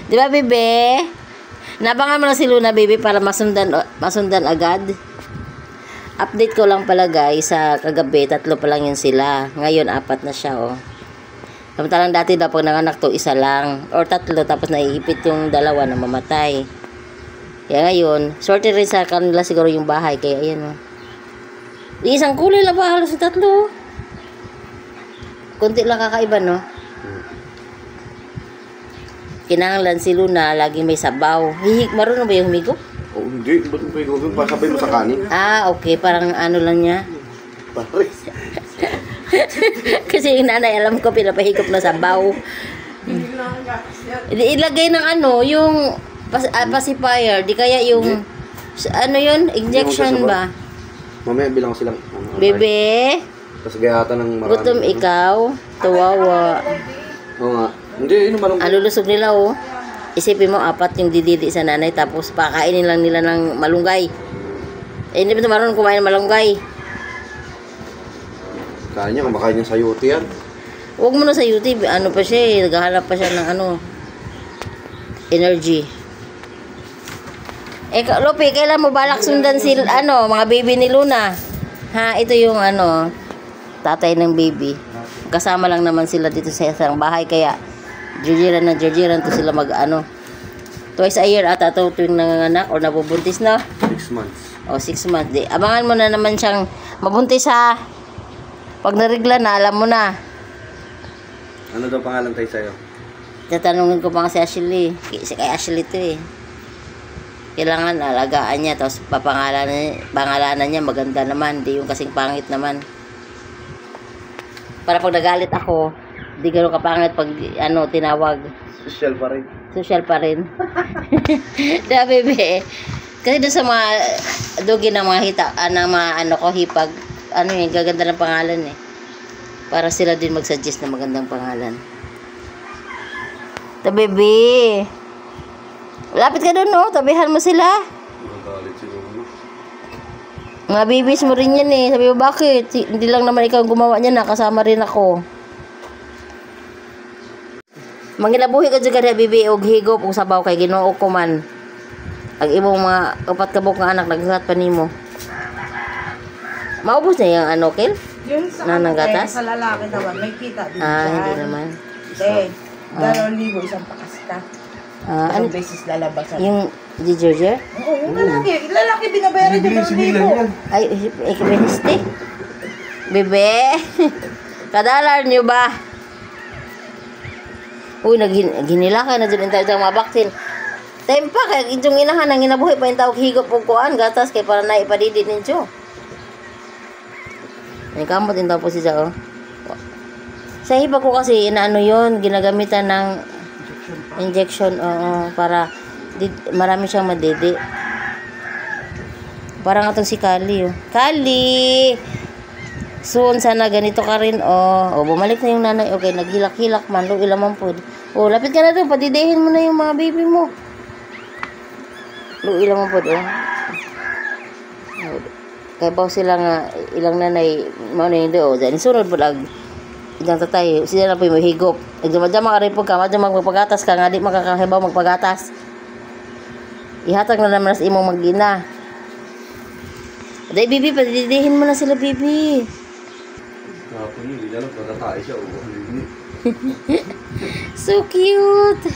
Di ba, bebe? Nabangan mo na si Luna, baby, para masundan agad. Update ko lang pala, guys, sa kagabi, 3 pa lang yun sila. Ngayon, 4 na siya, oh. Samantalang dati daw, pag nanganak to, 1 lang. Or 3, tapos naiipit yung 2 na mamatay. Kaya ngayon, sorte rin sa kanila siguro yung bahay. Kaya, ayan, oh. Isang kulay lang ba? Halos yung 3, oh. Kunti lang kakaiba, no? Kinanglan si Luna, laging may sabaw. Marunong ba yung humigop? Oh, hindi. Ba't mo higupin? Pasabay mo sa kanin. Ah, okay. Parang ano lang niya. Paris. Kasi yung nanay, alam ko, pinapahigop na sabaw. Ilagay ng ano, yung pacifier. Di kaya yung, ano yun? Injection ba? Mamaya bilang ko silang. Bebe? Tapos gayatan ng marami. Gutom ikaw? Tuwawa. Oo nga. Hindi, yun malungkot. Alulusog nila, oh. Isipin mo, 4 yung dididi sa nanay, tapos pakainin lang nila ng malunggay. Eh, hindi ba ito marunong kumain ng malunggay? Kaya niya, kumakain niya sa yote yan. Huwag mo na sa YouTube, ano pa siya eh, naghahanap pa siya ng ano, energy. Eh, Lopi, kailan mo balak sundan si, ano, mga baby ni Luna? Ha, ito yung ano, tatay ng baby. Kasama lang naman sila dito sa isang bahay, kaya Georgian to sila mag ano. Twice a year ata ito tuwing nanganganak or nabubuntis na. 6 months. O 6 months. Di, abangan mo na naman siyang mabuntis ha. Pag narigla na, alam mo na. Ano daw pangalan tayo sa'yo? Tatanungin ko pa nga si Ashley. Kay Ashley to eh. Kailangan alagaan niya. Tapos pangalanan niya maganda naman. Di yung kasing pangit naman. Para pag nagalit ako, di gano'n kapangit pag ano, tinawag. Social pa rin. Social pa rin. Da, bebe. Kasi doon sa mga dugi ng mga ng mga ano ko, hipag, ano yun, gaganda ng pangalan eh. Para sila din mag-suggest na magandang pangalan. Da, bebe. Lapit ka doon, no? Tabihan mo sila. Magalit siguro. Mga babies mo rin yan eh. Sabi mo, bakit? Hindi lang naman ikaw gumawa niya na. Kasama rin ako. Mangilabuhi ka dyan ka bibi og higop og sabaw kay Ginoo ko man. Ang imong mga 4 kabuk nga anak nagsuhat pa nimo. Maubos na yung ano, Kel? Yung sa gatas? Sa lalaki naman, may kita din Hindi naman. Hindi. 2,000 isang pakasta. Ano? Beses lalabasan. Yung di Georgia? Oo, yung lalaki. Lalaki binabayaran yung 2,000. Ay, ikabiniste. Bebe. Kadalar niyo ba? Uy, ginilakay na dyan yung tawag mga baksin. Time pa, kaya itong inahan, ang inabuhi pa yung tawag higop o kuan, gatas, kaya para na ipadidit ninyo. Ang kamot yung tawag po siya, oh. Sa iba ko kasi, inaano yun, ginagamitan ng injection, para marami siyang madidi. Parang atong si Kali, oh. Kali! Soon, sana ganito ka rin, oh. Bumalik na yung nanay. Okay, naghilak-hilak man. Ilang man po. Lapit ka na doon. Padidihin mo na yung mga baby mo. Ilang man po, oh. Kaya ba sila nga, ilang nanay, mauna yun doon. Dahil sunod po lang. Ilang tatay, sila na po yung higop. Nagdama ka rin po ka. Madama magpagatas ka nga. Di makakahibaw magpagatas. Ihatag na naman sa imong mag-ina. Dahil, bibi, padidihin mo na sila, bibi. Hindi na lang, natatay siya. So cute!